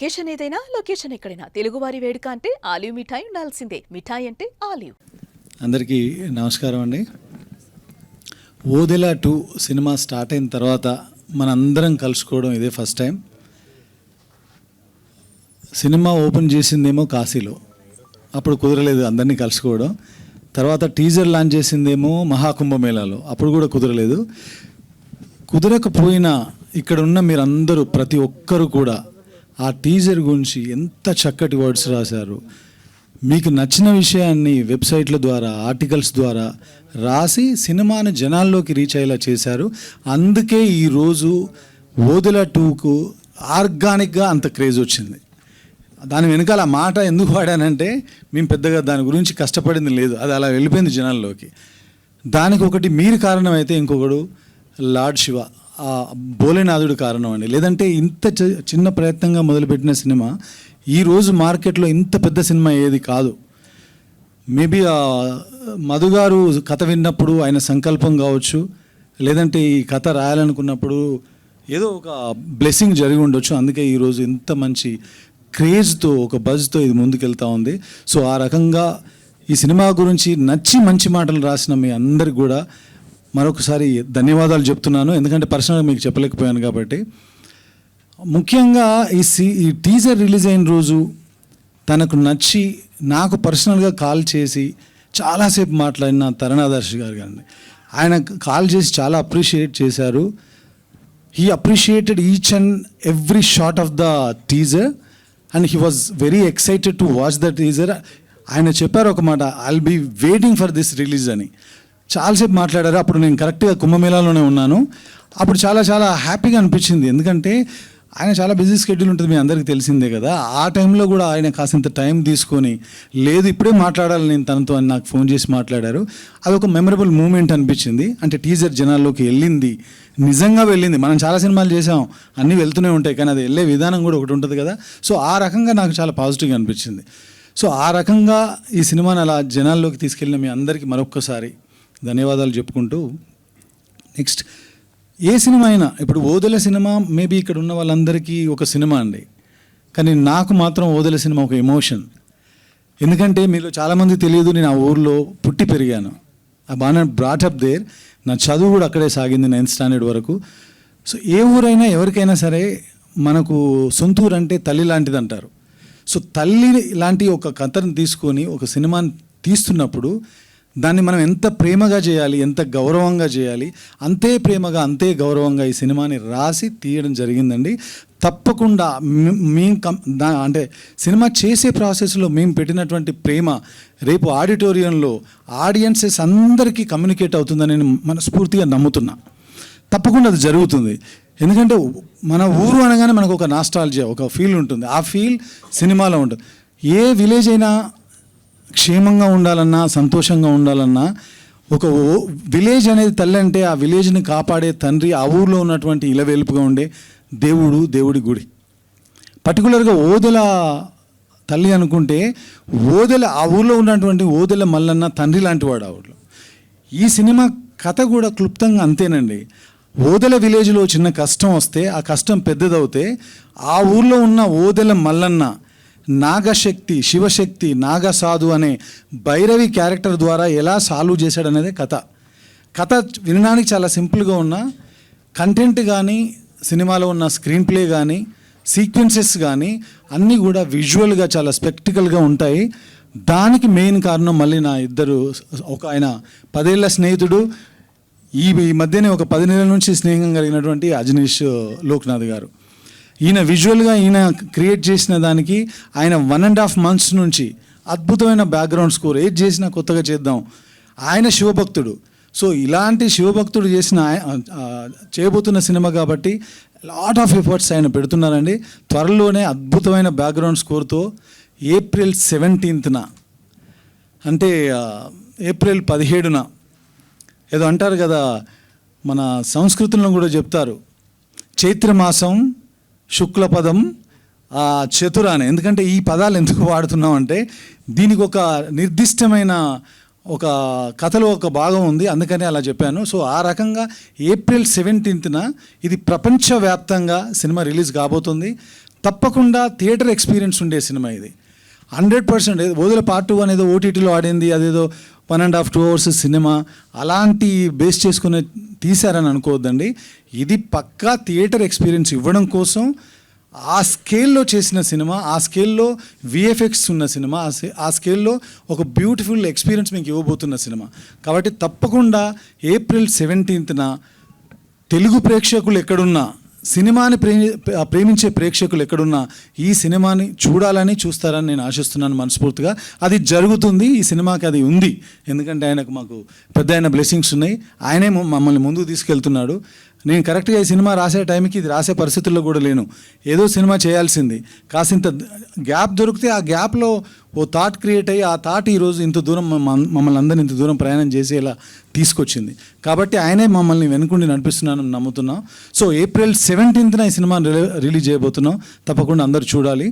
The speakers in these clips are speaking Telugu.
అకేషన్ ఏదైనా లొకేషన్ ఎక్కడైనా తెలుగువారి వేడుక అంటే ఆలివ్ మిఠాయి ఉండాల్సిందే. మిఠాయి అంటే ఆలివ్. అందరికీ నమస్కారం అండి. ఓదెలా 2 సినిమా స్టార్ట్ అయిన తర్వాత మనందరం కలుసుకోవడం ఇదే ఫస్ట్ టైం. సినిమా ఓపెన్ చేసిందేమో కాశీలో, అప్పుడు కుదరలేదు అందరినీ కలుసుకోవడం. తర్వాత టీజర్ లాంచ్ చేసిందేమో మహాకుంభమేళాలో, అప్పుడు కూడా కుదరలేదు. కుదరకపోయినా ఇక్కడ ఉన్న మీరందరూ ప్రతి ఒక్కరు కూడా ఆ టీజర్ గురించి ఎంత చక్కటి వర్డ్స్ రాశారు. మీకు నచ్చిన విషయాన్ని వెబ్సైట్ల ద్వారా, ఆర్టికల్స్ ద్వారా రాసి సినిమాను జనాల్లోకి రీచ్ అయ్యేలా చేశారు. అందుకే ఈరోజు ఓదెలా 2కు ఆర్గానిక్గా అంత క్రేజ్ వచ్చింది. దాని వెనకాల ఆ మాట ఎందుకు వాడానంటే, మేము పెద్దగా దాని గురించి కష్టపడింది లేదు, అది అలా వెళ్ళిపోయింది జనాల్లోకి. దానికి ఒకటి మీరు కారణమైతే ఇంకొకడు లార్డ్ శివ, ఆ భోలేనాథుడు కారణం అండి. లేదంటే ఇంత చిన్న ప్రయత్నంగా మొదలుపెట్టిన సినిమా ఈరోజు మార్కెట్లో ఇంత పెద్ద సినిమా ఏది కాదు. మేబీ మధు గారు కథ విన్నప్పుడు ఆయన సంకల్పం కావచ్చు, లేదంటే ఈ కథ రాయాలనుకున్నప్పుడు ఏదో ఒక బ్లెస్సింగ్ జరిగి ఉండొచ్చు. అందుకే ఈరోజు ఇంత మంచి క్రేజ్తో, ఒక బజ్తో ఇది ముందుకెళ్తూ ఉంది. సో ఆ రకంగా ఈ సినిమా గురించి నచ్చి మంచి మాటలు రాసిన మీ అందరికి కూడా మరొకసారి ధన్యవాదాలు చెప్తున్నాను. ఎందుకంటే పర్సనల్గా మీకు చెప్పలేకపోయాను కాబట్టి. ముఖ్యంగా ఈ టీజర్ రిలీజ్ అయిన రోజు తనకు నచ్చి నాకు పర్సనల్గా కాల్ చేసి చాలాసేపు మాట్లాడిన తరుణాదర్శి గారు కానీ, ఆయన కాల్ చేసి చాలా అప్రిషియేట్ చేశారు. He appreciated each and every shot of the teaser and he was very excited to watch the teaser. ఆయన చెప్పారు ఒక మాట, I'll be waiting for this release అని. చాలాసేపు మాట్లాడారు. అప్పుడు నేను కరెక్ట్గా కుంభమేళాలోనే ఉన్నాను. అప్పుడు చాలా చాలా హ్యాపీగా అనిపించింది. ఎందుకంటే ఆయన చాలా బిజీ షెడ్యూల్ ఉంటుంది, మీ అందరికీ తెలిసిందే కదా. ఆ టైంలో కూడా ఆయన కాసింత టైం తీసుకొని, లేదు ఇప్పుడే మాట్లాడాలి నేను తనతో అని నాకు ఫోన్ చేసి మాట్లాడారు. అదొక మెమరబుల్ మూమెంట్ అనిపించింది. అంటే టీజర్ జనాల్లోకి వెళ్ళింది, నిజంగా వెళ్ళింది. మనం చాలా సినిమాలు చేసాం, అన్నీ వెళ్తూనే ఉంటాయి, కానీ అది వెళ్ళే విధానం కూడా ఒకటి ఉంటుంది కదా. సో ఆ రకంగా నాకు చాలా పాజిటివ్గా అనిపించింది. సో ఆ రకంగా ఈ సినిమాని అలా జనాల్లోకి తీసుకెళ్ళిన మీ అందరికీ మరొక్కసారి ధన్యవాదాలు చెప్పుకుంటూ, నెక్స్ట్ ఏ సినిమా అయినా, ఇప్పుడు ఓదెల సినిమా మేబీ ఇక్కడ ఉన్న వాళ్ళందరికీ ఒక సినిమా అండి, కానీ నాకు మాత్రం ఓదెల సినిమా ఒక ఎమోషన్. ఎందుకంటే మీలో చాలామంది తెలియదు, నేను ఆ ఊర్లో పుట్టి పెరిగాను. ఆ బాగా బ్రాటప్ దేర్. నా చదువు కూడా అక్కడే సాగింది 9th స్టాండర్డ్ వరకు. సో ఏ ఊరైనా ఎవరికైనా సరే మనకు సొంత ఊరు అంటే తల్లి లాంటిది అంటారు. సో తల్లి లాంటి ఒక కథను తీసుకొని ఒక సినిమాని తీస్తున్నప్పుడు దాన్ని మనం ఎంత ప్రేమగా చేయాలి, ఎంత గౌరవంగా చేయాలి, అంతే ప్రేమగా అంతే గౌరవంగా ఈ సినిమాని రాసి తీయడం జరిగిందండి. తప్పకుండా అంటే సినిమా చేసే ప్రాసెస్లో మేము పెట్టినటువంటి ప్రేమ రేపు ఆడిటోరియంలో ఆడియన్సెస్ అందరికీ కమ్యూనికేట్ అవుతుందని నేను మనస్ఫూర్తిగా నమ్ముతున్నా. తప్పకుండా అది జరుగుతుంది. ఎందుకంటే మన ఊరు అనగానే మనకు ఒక నాస్టాల్జియా, ఒక ఫీల్ ఉంటుంది. ఆ ఫీల్ సినిమాలో ఉంటుంది. ఏ విలేజ్ అయినా క్షేమంగా ఉండాలన్నా, సంతోషంగా ఉండాలన్నా, ఒక విలేజ్ అనేది తల్లి అంటే ఆ విలేజ్ని కాపాడే తండ్రి, ఆ ఊరిలో ఉన్నటువంటి ఇలవేల్పుగా ఉండే దేవుడి గుడి. పర్టికులర్గా ఓదెల తల్లి అనుకుంటే, ఓదెల ఆ ఊరిలో ఉన్నటువంటి ఓదెల మల్లన్న తండ్రి లాంటి వాడు ఆ ఊరిలో. ఈ సినిమా కథ కూడా క్లుప్తంగా అంతేనండి. ఓదెల విలేజ్లో చిన్న కష్టం వస్తే, ఆ కష్టం పెద్దదవుతే, ఆ ఊర్లో ఉన్న ఓదెల మల్లన్న నాగశక్తి, శివశక్తి, నాగసాధు అనే భైరవి క్యారెక్టర్ ద్వారా ఎలా సాల్వ్ చేశాడనేదే కథ. కథ వినడానికి చాలా సింపుల్గా ఉన్న కంటెంట్ కానీ, సినిమాలో ఉన్న స్క్రీన్ ప్లే కానీ, సీక్వెన్సెస్ కానీ అన్నీ కూడా విజువల్గా చాలా స్పెక్టికల్గా ఉంటాయి. దానికి మెయిన్ కారణం మళ్ళీ నా ఇద్దరు, ఒక ఆయన 10 ఏళ్ల స్నేహితుడు, ఈ మధ్యనే ఒక 10 నెలల నుంచి స్నేహం కలిగినటువంటి అజనీష్ లోక్నాథ్ గారు. ఈయన విజువల్గా ఈయన క్రియేట్ చేసిన దానికి ఆయన 1.5 months నుంచి అద్భుతమైన బ్యాక్గ్రౌండ్ స్కోర్, ఏది చేసినా కొత్తగా చేద్దాం. ఆయన శివభక్తుడు. సో ఇలాంటి శివభక్తుడు చేయబోతున్న సినిమా కాబట్టి లాట్ ఆఫ్ ఎఫర్ట్స్ ఆయన పెడుతున్నారండి. త్వరలోనే అద్భుతమైన బ్యాక్గ్రౌండ్ స్కోర్తో April 17th, అంటే April 17న ఏదో అంటారు కదా, మన సంస్కృతంలో కూడా చెప్తారు, చైత్రమాసం శుక్లపదం చతురాని. ఎందుకంటే ఈ పదాలు ఎందుకు వాడుతున్నాం అంటే, దీనికి ఒక నిర్దిష్టమైన ఒక కథలో ఒక భాగం ఉంది, అందుకని అలా చెప్పాను. సో ఆ రకంగా April 17న ఇది ప్రపంచవ్యాప్తంగా సినిమా రిలీజ్ కాబోతుంది. తప్పకుండా థియేటర్ ఎక్స్పీరియన్స్ ఉండే సినిమా ఇది. 100% వదిల పార్ట్ 2 అనేది ఓటీటీలో ఆడింది, అదేదో 1.5 2 hours సినిమా అలాంటి బేస్ చేసుకుని తీశారని అనుకోవద్దండి. ఇది పక్కా థియేటర్ ఎక్స్పీరియన్స్ ఇవ్వడం కోసం ఆ స్కేల్లో చేసిన సినిమా, ఆ స్కేల్లో విఎఫ్ఎక్స్ ఉన్న సినిమా, ఆ స్కేల్లో ఒక బ్యూటిఫుల్ ఎక్స్పీరియన్స్ మీకు ఇవ్వబోతున్న సినిమా. కాబట్టి తప్పకుండా April 17th తెలుగు ప్రేక్షకులు ఎక్కడున్నా, సినిమాని ప్రేమించే ప్రేక్షకులు ఎక్కడున్నా ఈ సినిమాని చూస్తారని నేను ఆశిస్తున్నాను మనస్ఫూర్తిగా. అది జరుగుతుంది, ఈ సినిమాకి అది ఉంది. ఎందుకంటే ఆయనకు మాకు పెద్ద ఆయన బ్లెస్సింగ్స్ ఉన్నాయి, ఆయనే మమ్మల్ని ముందుకు తీసుకెళ్తున్నాడు. నేను కరెక్ట్గా ఈ సినిమా రాసే టైంకి ఇది రాసే పరిస్థితుల్లో కూడా లేను. ఏదో సినిమా చేయాల్సింది, కాసింత గ్యాప్ దొరికితే ఆ గ్యాప్లో ఓ థాట్ క్రియేట్ అయ్యి ఆ థాట్ ఈరోజు ఇంత దూరం మమ్మల్ని అందరినీ ఇంత దూరం ప్రయాణం చేసేలా తీసుకొచ్చింది. కాబట్టి ఆయనే మమ్మల్ని వెనుకుండి నడిపిస్తున్నానని నమ్ముతున్నాం. సో April 17th ఈ సినిమా రిలీజ్ చేయబోతున్నాం. తప్పకుండా అందరూ చూడాలి.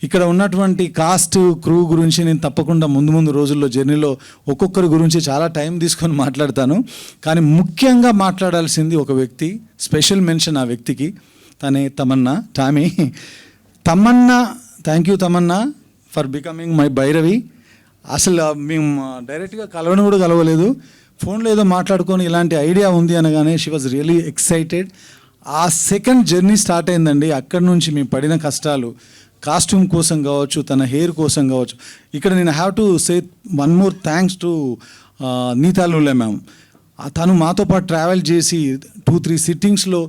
ఇక్కడ ఉన్నటువంటి కాస్ట్ క్రూ గురించి నేను తప్పకుండా ముందు రోజుల్లో జర్నీలో ఒక్కొక్కరి గురించి చాలా టైం తీసుకొని మాట్లాడతాను. కానీ ముఖ్యంగా మాట్లాడాల్సింది ఒక వ్యక్తి, స్పెషల్ మెన్షన్ ఆ వ్యక్తికి. తనే Tamannaah. Thank you Tamannaah for becoming my Bhairavi. అసలు మేము డైరెక్ట్గా కలవలేదు, ఫోన్లో ఏదో మాట్లాడుకొని ఇలాంటి ఐడియా ఉంది అనగానే షీ వాజ్ రియలీ ఎక్సైటెడ్. ఆ సెకండ్ జర్నీ స్టార్ట్ అయిందండి. అక్కడి నుంచి మేము పడిన కష్టాలు, కాస్ట్యూమ్ కోసం కావచ్చు, తన హెయిర్ కోసం కావచ్చు. ఇక్కడ నేను have to say one more thanks to నీతాలులే మ్యామ్. తను మాతో పాటు ట్రావెల్ చేసి 2-3 సిట్టింగ్స్లో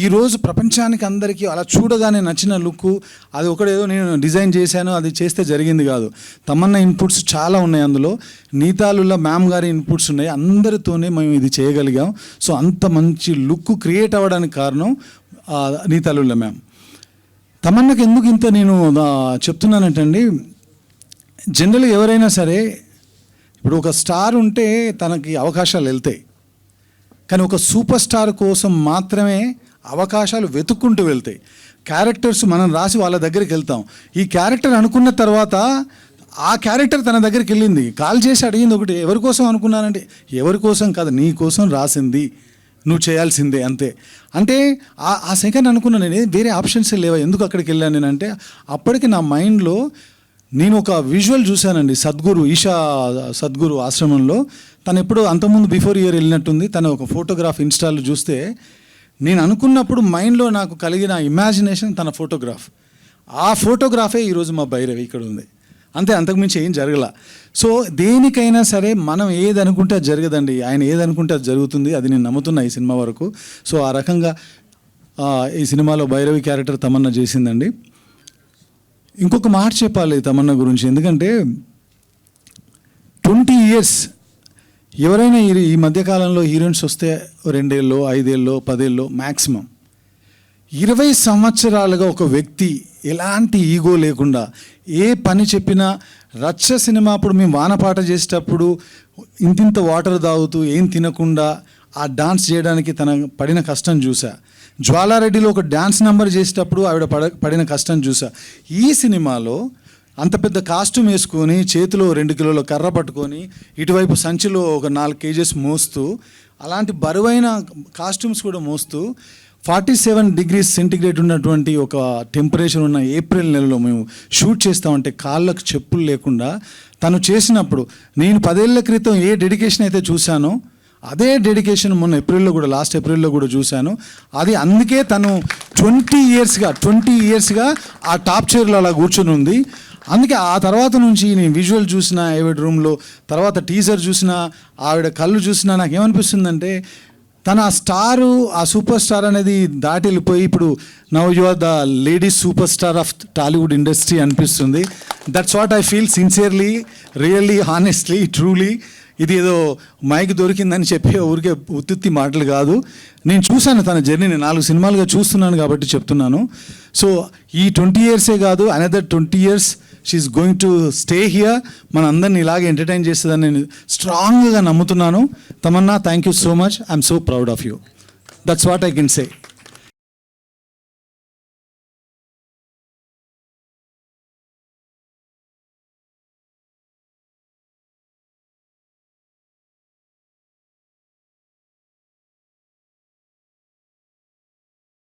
ఈరోజు ప్రపంచానికి అందరికీ అలా చూడగానే నచ్చిన లుక్, అది ఒకటేదో నేను డిజైన్ చేశాను, అది చేస్తే జరిగింది కాదు. తమన్నా ఇన్పుట్స్ చాలా ఉన్నాయి అందులో, నీతాలుల్లా మ్యామ్ గారి ఇన్పుట్స్ ఉన్నాయి. అందరితోనే మేము ఇది చేయగలిగాం. సో అంత మంచి లుక్ క్రియేట్ అవ్వడానికి కారణం నీతాలుల్లా మ్యామ్. తమన్నాకి ఎందుకు ఇంత నేను చెప్తున్నానంటండి, జనరల్గా ఎవరైనా సరే ఇప్పుడు ఒక స్టార్ ఉంటే తనకి అవకాశాలు వెళ్తాయి, కానీ ఒక సూపర్ స్టార్ కోసం మాత్రమే అవకాశాలు వెతుక్కుంటూ వెళ్తాయి. క్యారెక్టర్స్ మనం రాసి వాళ్ళ దగ్గరికి వెళ్తాం. ఈ క్యారెక్టర్ అనుకున్న తర్వాత ఆ క్యారెక్టర్ తన దగ్గరికి వెళ్ళింది, కాల్ చేసి అడిగింది ఒకటి, ఎవరి కోసం అనుకున్నానంటే ఎవరి కోసం కాదు, నీ కోసం రాసింది, నువ్వు చేయాల్సిందే అంతే. అంటే ఆ సెకండ్ అనుకున్నాను నేను, వేరే ఆప్షన్స్ లేవా, ఎందుకు అక్కడికి వెళ్ళాను నేనంటే అప్పటికి నా మైండ్లో నేను ఒక విజువల్ చూశానండి. ఈషా సద్గురు ఆశ్రమంలో తను ఎప్పుడు అంతకుముందు బిఫోర్ ఇయర్ వెళ్ళినట్టుంది. తన ఒక ఫోటోగ్రాఫ్ ఇన్స్టాలో చూస్తే నేను అనుకున్నప్పుడు మైండ్లో నాకు కలిగిన ఇమాజినేషన్ తన ఫోటోగ్రాఫ్. ఆ ఫోటోగ్రాఫే ఈరోజు మా భైరవి ఇక్కడ ఉంది. అంతే, అంతకుమించి ఏం జరగల. సో దేనికైనా సరే మనం ఏది అనుకుంటే అది జరగదండి, ఆయన ఏది అనుకుంటే అది జరుగుతుంది. అది నేను నమ్ముతున్నా ఈ సినిమా వరకు. సో ఆ రకంగా ఈ సినిమాలో భైరవి క్యారెక్టర్ తమన్నా చేసిందండి. ఇంకొక మాట చెప్పాలి తమన్నా గురించి, ఎందుకంటే 20 years ఎవరైనా ఈ మధ్యకాలంలో హీరోయిన్స్ వస్తే 2 ఏళ్ళు 5 ఏళ్ళు 10 ఏళ్ళు మ్యాక్సిమం, 20 సంవత్సరాలుగా ఒక వ్యక్తి ఎలాంటి ఈగో లేకుండా ఏ పని చెప్పినా, రచ్చ సినిమా అప్పుడు మేము వానపాట చేసేటప్పుడు ఇంతింత వాటర్ తాగుతూ ఏం తినకుండా ఆ డాన్స్ చేయడానికి తన పడిన కష్టం చూసా. జ్వాలారెడ్డిలో ఒక డ్యాన్స్ నెంబర్ చేసేటప్పుడు ఆవిడ పడిన కష్టం చూసా. ఈ సినిమాలో అంత పెద్ద కాస్ట్యూమ్ వేసుకొని చేతిలో 2 కిలోల కర్ర పట్టుకొని ఇటువైపు సంచిలో ఒక 4 kgs మోస్తూ, అలాంటి బరువైన కాస్ట్యూమ్స్ కూడా మోస్తూ 47 degrees సెంటిగ్రేడ్ ఉన్నటువంటి ఒక టెంపరేచర్ ఉన్న ఏప్రిల్ నెలలో మేము షూట్ చేస్తామంటే కాళ్ళకు చెప్పులు లేకుండా తను చేసినప్పుడు నేను 10 ఏళ్ల క్రితం ఏ డెడికేషన్ అయితే చూశానో అదే డెడికేషన్ మొన్న లాస్ట్ ఏప్రిల్లో కూడా చూశాను. అది అందుకే తను 20 yearsగా ఆ టాప్ చైర్లో అలా కూర్చొని ఉంది. అందుకే ఆ తర్వాత నుంచి నేను విజువల్ చూసిన ఆవిడ రూమ్లో, తర్వాత టీజర్ చూసిన ఆవిడ కళ్ళు చూసినా నాకేమనిపిస్తుందంటే తన ఆ సూపర్ స్టార్ అనేది దాటి వెళ్ళిపోయి ఇప్పుడు now you are the lady super star of Tollywood industry అనిపిస్తుంది. That's what I feel sincerely, really, honestly, truly. ఇది ఏదో మైక్ దొరికిందని చెప్పి ఊరికే ఉత్తుత్తి మాటలు కాదు. నేను చూశాను తన జర్నీని, 4 సినిమాలుగా చూస్తున్నాను కాబట్టి చెప్తున్నాను. సో ఈ 20 years కాదు, another 20 years she is going to stay here. మన అందరినీ ఇలాగే ఎంటర్టైన్ చేస్తుందని నేను స్ట్రాంగ్గా నమ్ముతున్నాను. Tamannaah, thank you so much. I'm so proud of you. That's what I can say.